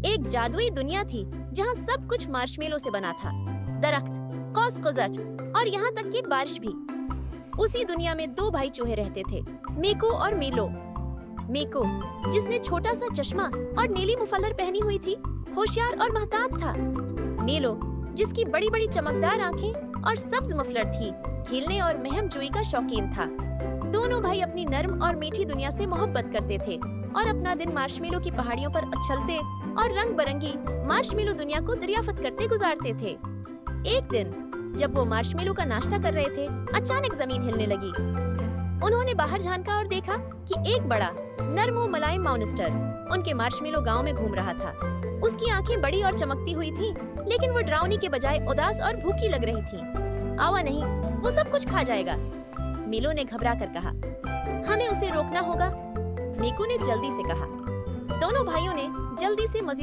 एक जादुई दुनिया थी जहाँ सब कुछ मार्शमेलो से बना था। दरख्त, कौस कुज़ट और यहाँ तक कि बारिश भी। उसी दुनिया में दो भाई चूहे रहते थे, मीकू और मीलो। मीकू, जिसने छोटा सा चश्मा और नीली मुफल्लर पहनी हुई थी, होशियार और महतात था। मीलो, जिसकी बड़ी बड़ी चमकदार आंखें और सब्ज मफलर थी, खेलने और महम जुई का शौकीन था। दोनों भाई अपनी नर्म और मीठी दुनिया से मोहब्बत करते थे और अपना दिन मार्शमेलो की पहाड़ियों पर उछलते और रंग बिरंगी मार्शमेलो दुनिया को दरियाफत करते गुजारते थे। एक दिन जब वो मार्शमेलो का नाश्ता कर रहे थे, अचानक जमीन हिलने लगी। उन्होंने बाहर झांका और देखा कि एक बड़ा नर्म और मुलायम मॉन्स्टर उनके मार्शमेलो गांव में घूम रहा था। उसकी आंखें बड़ी और चमकती हुई थीं, लेकिन वो डरावनी के बजाय उदास और भूखी लग रही थी। आवा नहीं, वो सब कुछ खा जाएगा, मीलो ने घबरा कर कहा। हमें उसे रोकना होगा, मीकू ने जल्दी से कहा। दोनों भाइयों ने जल्दी से मज़ीदार